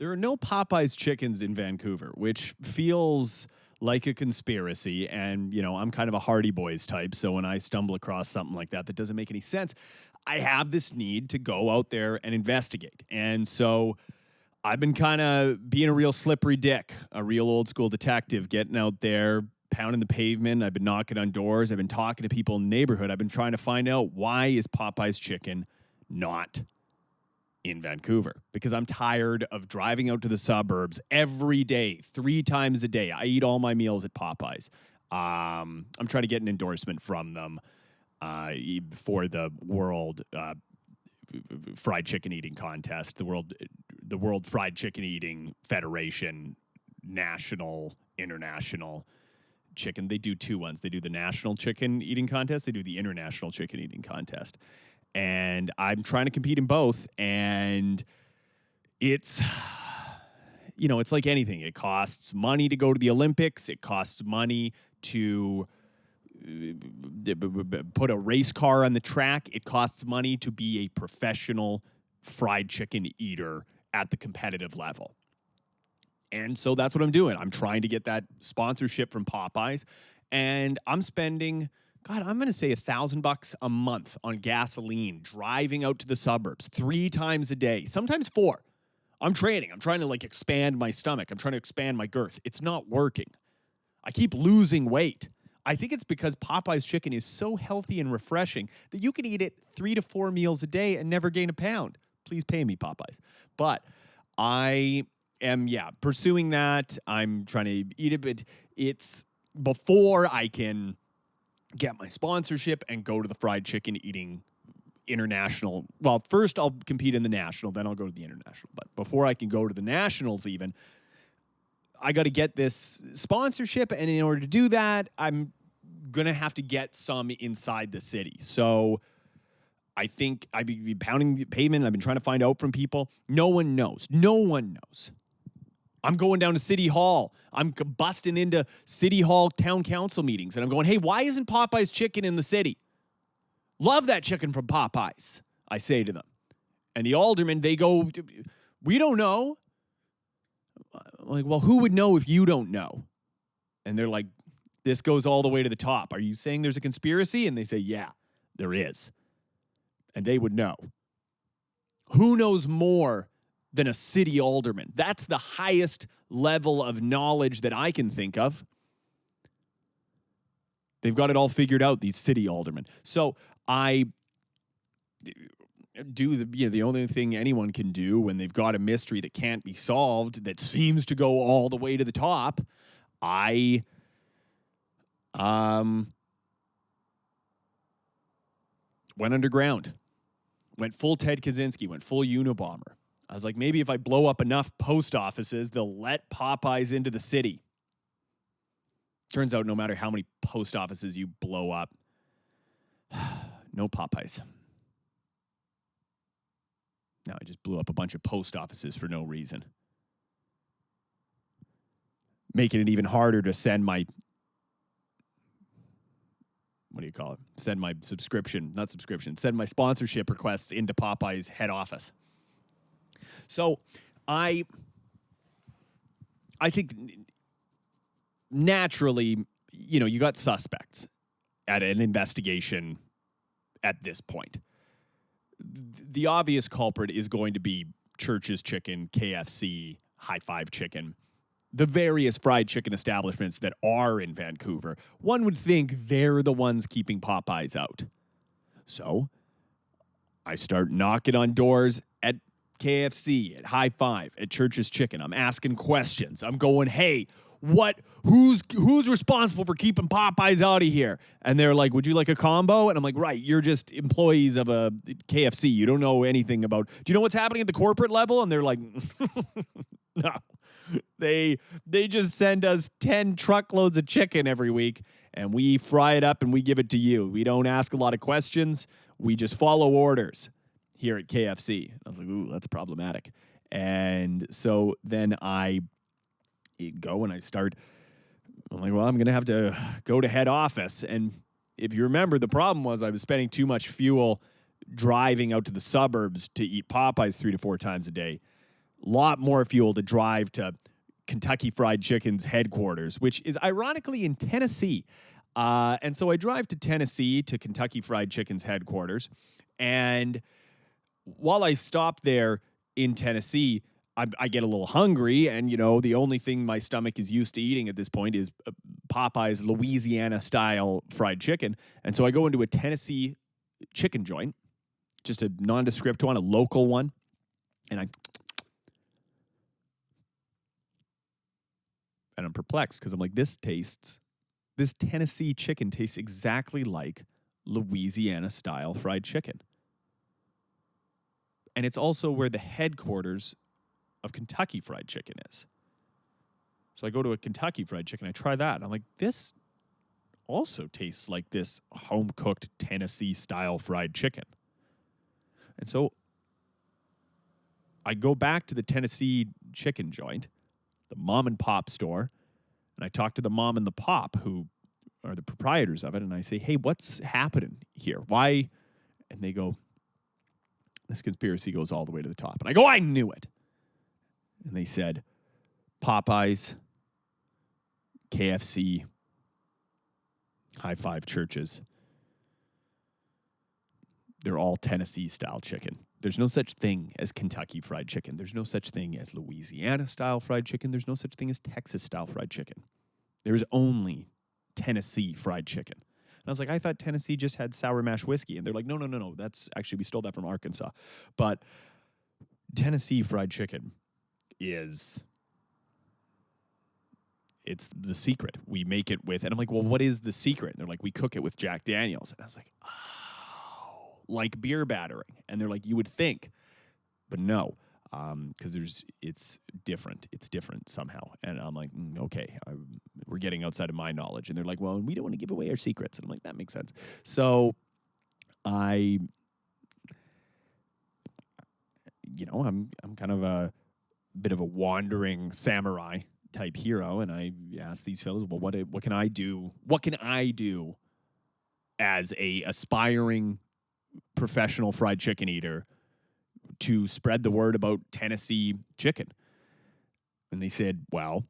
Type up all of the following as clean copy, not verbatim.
There are no Popeyes chickens in Vancouver, which feels like a conspiracy. And, I'm kind of a Hardy Boys type. So when I stumble across something like that doesn't make any sense, I have this need to go out there and investigate. And so I've been kind of being a real slippery dick, a real old school detective, getting out there, pounding the pavement. I've been knocking on doors. I've been talking to people in the neighborhood. I've been trying to find out, why is Popeye's chicken not in Vancouver? Because I'm tired of driving out to the suburbs every day, 3 times a day. I eat all my meals at Popeye's. I'm trying to get an endorsement from them for the World Fried Chicken Eating Contest, the World Fried Chicken Eating Federation, national, international chicken. They do 2 ones. They do the National Chicken Eating Contest. They do the International Chicken Eating Contest. And I'm trying to compete in both. And it's, it's like anything. It costs money to go to the Olympics. It costs money to put a race car on the track. It costs money to be a professional fried chicken eater at the competitive level. And so that's what I'm doing. I'm trying to get that sponsorship from Popeyes. And I'm spending, I'm going to say $1,000 a month on gasoline, driving out to the suburbs 3 times a day, sometimes 4. I'm training. I'm trying to expand my stomach. I'm trying to expand my girth. It's not working. I keep losing weight. I think it's because Popeye's chicken is so healthy and refreshing that you can eat it 3 to 4 meals a day and never gain a pound. Please pay me, Popeyes. But I am, pursuing that. I'm trying to eat it, but it's before I can get my sponsorship and go to the fried chicken eating international. Well, first I'll compete in the national, then I'll go to the international. But before I can go to the nationals even, I got to get this sponsorship. And in order to do that, I'm going to have to get some inside the city. So I think I've been pounding the pavement. I've been trying to find out from people. No one knows. No one knows. I'm going down to City Hall. I'm busting into City Hall town council meetings. And I'm going, hey, why isn't Popeye's chicken in the city? Love that chicken from Popeye's, I say to them. And the aldermen, they go, we don't know. I'm like, well, who would know if you don't know? And they're like, this goes all the way to the top. Are you saying there's a conspiracy? And they say, yeah, there is. And they would know. Who knows more than a city alderman? That's the highest level of knowledge that I can think of. They've got it all figured out, these city aldermen. So I do the only thing anyone can do when they've got a mystery that can't be solved, that seems to go all the way to the top. I went underground, went full Ted Kaczynski, went full Unabomber. I was like, maybe if I blow up enough post offices, they'll let Popeyes into the city. Turns out no matter how many post offices you blow up, no Popeyes. No, I just blew up a bunch of post offices for no reason. Making it even harder to send my, send my send my sponsorship requests into Popeye's head office. So I think naturally, you got suspects at an investigation at this point. The obvious culprit is going to be Church's Chicken, KFC, High Five Chicken, the various fried chicken establishments that are in Vancouver. One would think they're the ones keeping Popeyes out. So I start knocking on doors at KFC, at High Five, at Church's Chicken. I'm asking questions. I'm going, hey, who's responsible for keeping Popeyes out of here? And they're like, would you like a combo? And I'm like, right, you're just employees of a KFC. You don't know anything about, do you know what's happening at the corporate level? And they're like, no. They just send us 10 truckloads of chicken every week, and we fry it up and we give it to you. We don't ask a lot of questions. We just follow orders here at KFC. I was like, ooh, that's problematic. And so then I go and I'm like, well, I'm going to have to go to head office. And if you remember, the problem was I was spending too much fuel driving out to the suburbs to eat Popeyes 3 to 4 times a day. lot more fuel to drive to Kentucky Fried Chicken's headquarters, which is ironically in Tennessee. And so I drive to Tennessee to Kentucky Fried Chicken's headquarters. And while I stop there in Tennessee, I get a little hungry. And, the only thing my stomach is used to eating at this point is Popeye's Louisiana-style fried chicken. And so I go into a Tennessee chicken joint, just a nondescript one, a local one. And I'm perplexed because I'm like, this Tennessee chicken tastes exactly like Louisiana-style fried chicken. And it's also where the headquarters of Kentucky Fried Chicken is. So I go to a Kentucky Fried Chicken, I try that, and I'm like, this also tastes like this home-cooked Tennessee-style fried chicken. And so I go back to the Tennessee chicken joint, the mom-and-pop store, and I talk to the mom and the pop, who are the proprietors of it, and I say, hey, what's happening here? Why? And they go, this conspiracy goes all the way to the top. And I go, I knew it. And they said, Popeyes, KFC, High Five Churches, they're all Tennessee-style chicken. There's no such thing as Kentucky Fried Chicken. There's no such thing as Louisiana-style fried chicken. There's no such thing as Texas-style fried chicken. There's only Tennessee Fried Chicken. And I was like, I thought Tennessee just had sour mash whiskey. And they're like, no. That's actually, we stole that from Arkansas. But Tennessee Fried Chicken it's the secret. We make it with, and I'm like, well, what is the secret? And they're like, we cook it with Jack Daniels. And I was like, oh, like beer battering. And they're like, you would think, but no, because it's different. It's different somehow. And I'm like, okay, we're getting outside of my knowledge. And they're like, well, we don't want to give away our secrets. And I'm like, that makes sense. So I'm kind of a bit of a wandering samurai type hero, and I asked these fellows, well, what can I do? What can I do as a aspiring professional fried chicken eater to spread the word about Tennessee chicken? And they said, well,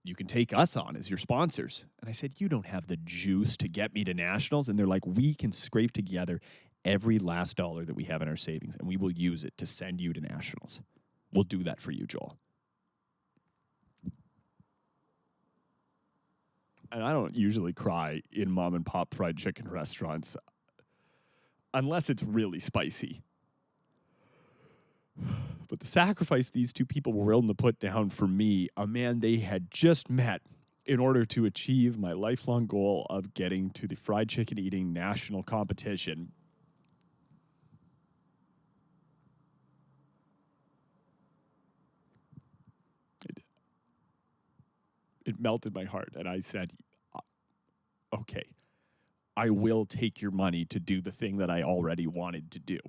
you can take us on as your sponsors. And I said, you don't have the juice to get me to nationals. And they're like, we can scrape together every last dollar that we have in our savings, and we will use it to send you to nationals. We'll do that for you, Joel. And I don't usually cry in mom and pop fried chicken restaurants unless it's really spicy. But the sacrifice these two people were willing to put down for me, a man they had just met, in order to achieve my lifelong goal of getting to the fried chicken eating national competition, it melted my heart. And I said, okay, I will take your money to do the thing that I already wanted to do,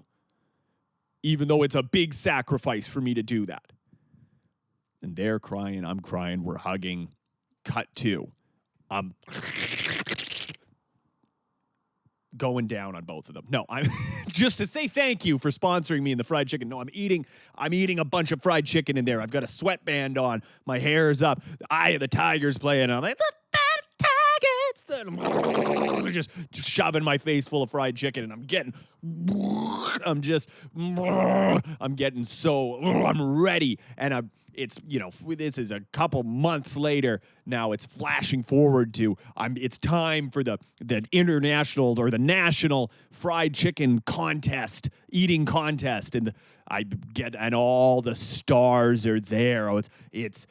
even though it's a big sacrifice for me to do that. And they're crying, I'm crying, we're hugging. Cut to, I'm going down on both of them. No, I'm just to say thank you for sponsoring me in the fried chicken. No, I'm eating a bunch of fried chicken in there. I've got a sweatband on. My hair is up. The Eye of the Tiger's playing. And I'm like, the Tigers. Just shoving my face full of fried chicken, and I'm getting ready. And this is a couple months later now. It's flashing forward to it's time for the international or the national fried chicken eating contest, and and all the stars are there. It's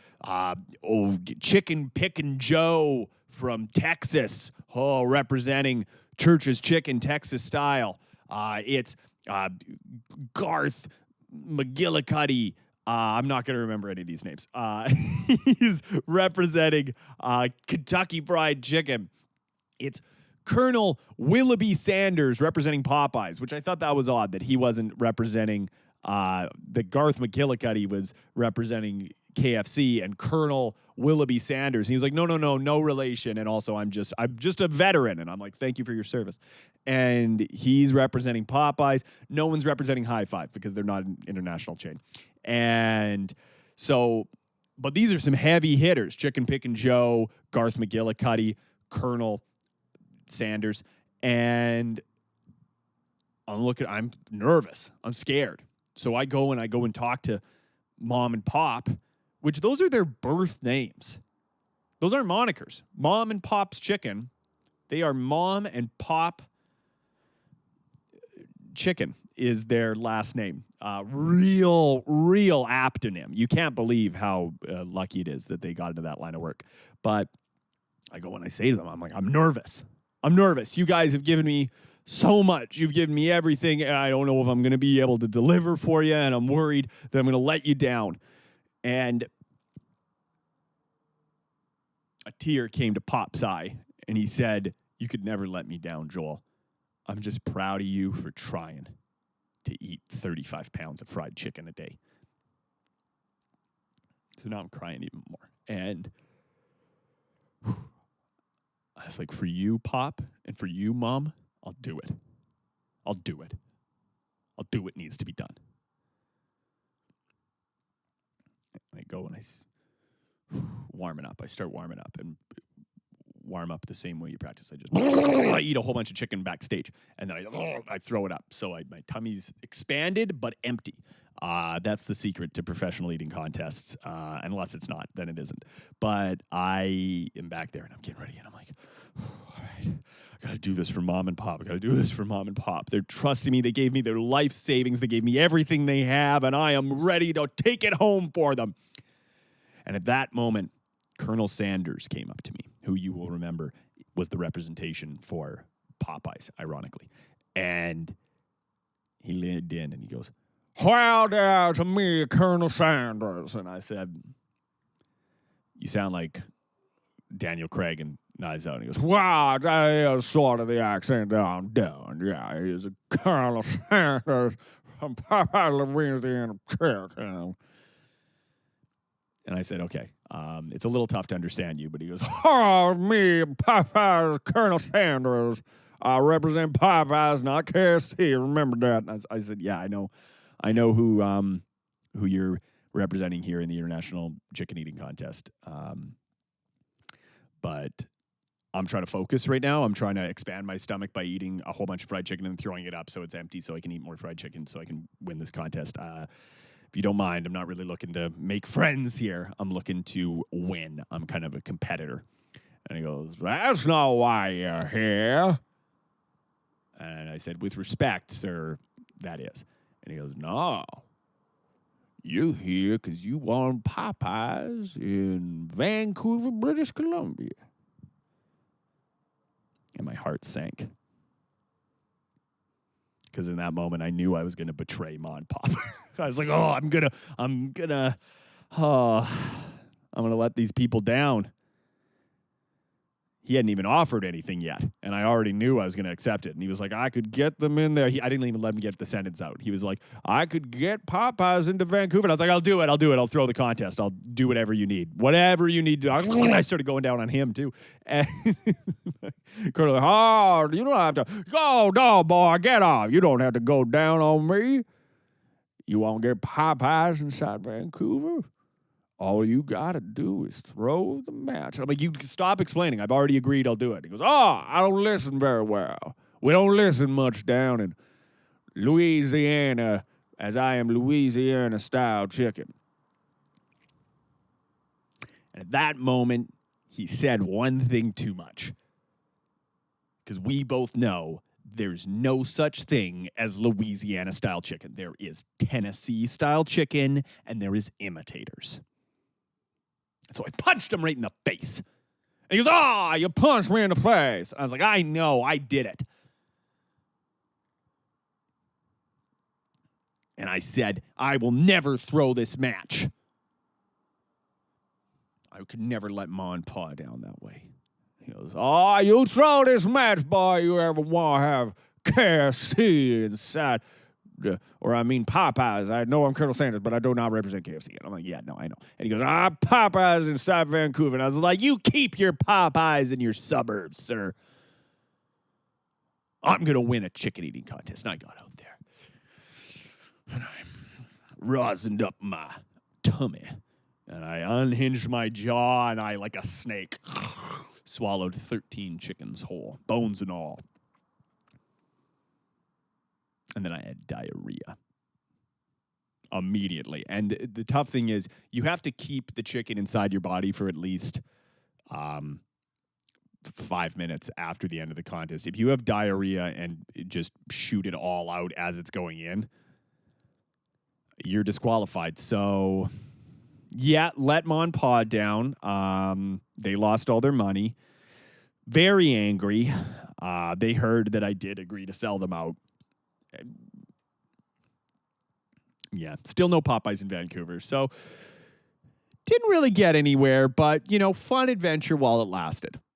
Chicken Pickin' Joe from Texas, representing Church's Chicken Texas style. It's Garth McGillicuddy. I'm not going to remember any of these names. He's representing Kentucky Fried Chicken. It's Colonel Willoughby Sanders representing Popeyes, which I thought that was odd that he wasn't representing, that Garth McGillicuddy was representing KFC, and Colonel Willoughby Sanders. And he was like, no relation. And also, I'm just a veteran. And I'm like, thank you for your service. And he's representing Popeyes. No one's representing High Five because they're not an international chain. And so, but these are some heavy hitters: Chicken Pickin' Joe, Garth McGillicuddy, Colonel Sanders. And I'm nervous. I'm scared. So I go and talk to Mom and Pop, which those are their birth names. Those aren't monikers. Mom and Pop's Chicken. They are Mom and Pop Chicken is their last name. Real aptonym. You can't believe how lucky it is that they got into that line of work. But I go and I say to them, I'm like, I'm nervous. You guys have given me so much. You've given me everything, and I don't know if I'm going to be able to deliver for you, and I'm worried that I'm going to let you down. And a tear came to Pop's eye, and he said, you could never let me down, Joel. I'm just proud of you for trying to eat 35 pounds of fried chicken a day. So now I'm crying even more. And I was like, for you, Pop, and for you, Mom, I'll do it. I'll do what needs to be done. I go and warming up. I start warming up and warm up the same way you practice. I eat a whole bunch of chicken backstage, and then I throw it up. So my tummy's expanded but empty. That's the secret to professional eating contests. Unless it's not, then it isn't. But I am back there, and I'm getting ready, and I'm like, all right, I got to do this for Mom and Pop. They're trusting me. They gave me their life savings. They gave me everything they have, and I am ready to take it home for them. And at that moment, Colonel Sanders came up to me, who you will remember was the representation for Popeyes, ironically. And he leaned in and he goes, "Well, there's me, Colonel Sanders." And I said, "You sound like Daniel Craig in Knives Out." And he goes, "Wow, that is sort of the accent that I'm doing. Yeah, he's a Colonel Sanders from Popeyes, Louisiana Chicken." And I said, "Okay, it's a little tough to understand you." But he goes, "Oh, me, Popeyes, Colonel Sanders. I represent Popeyes, not KFC. Remember that?" And I said, "Yeah, I know who you're representing here in the International Chicken Eating Contest. But I'm trying to focus right now. I'm trying to expand my stomach by eating a whole bunch of fried chicken and throwing it up so it's empty so I can eat more fried chicken so I can win this contest. If you don't mind, I'm not really looking to make friends here. I'm looking to win. I'm kind of a competitor." And he goes, "That's not why you're here." And I said, "With respect, sir, that is." And he goes, "No, you're here because you won Popeyes in Vancouver, British Columbia." And my heart sank. Because in that moment, I knew I was going to betray Ma and Pop. I was like, I'm gonna let these people down. He hadn't even offered anything yet, and I already knew I was going to accept it. And he was like, "I could get them in there." I didn't even let him get the sentence out. He was like, "I could get Popeyes into Vancouver." And I was like, I'll do it. I'll throw the contest. I'll do whatever you need. Whatever you need to do. I started going down on him, too. And Colonel, you don't have to. Go, no, boy, get off. You don't have to go down on me. You won't get Popeyes inside Vancouver? All you got to do is throw the match. I'm like, you stop explaining. I've already agreed I'll do it. He goes, I don't listen very well. We don't listen much down in Louisiana, as I am Louisiana-style chicken. And at that moment, he said one thing too much. Because we both know there's no such thing as Louisiana-style chicken. There is Tennessee-style chicken, and there is imitators. And so I punched him right in the face. And he goes, you punched me in the face. And I was like, I know, I did it. And I said, I will never throw this match. I could never let Ma and Pa down that way. He goes, you throw this match, boy, you ever want to have KFC inside or I mean Popeyes. I know I'm Colonel Sanders, but I do not represent KFC. And I'm like, yeah, no, I know. And he goes, Popeyes in South Vancouver. And I was like, you keep your Popeyes in your suburbs, sir. I'm going to win a chicken eating contest. And I got out there. And I rosined up my tummy. And I unhinged my jaw, and I, like a snake, swallowed 13 chickens whole, bones and all. And then I had diarrhea immediately. And the tough thing is you have to keep the chicken inside your body for at least 5 minutes after the end of the contest. If you have diarrhea and just shoot it all out as it's going in, you're disqualified. So, yeah, let Mon Pa down. They lost all their money. Very angry. They heard that I did agree to sell them out. Yeah, still no Popeyes in Vancouver. So, didn't really get anywhere, but, fun adventure while it lasted.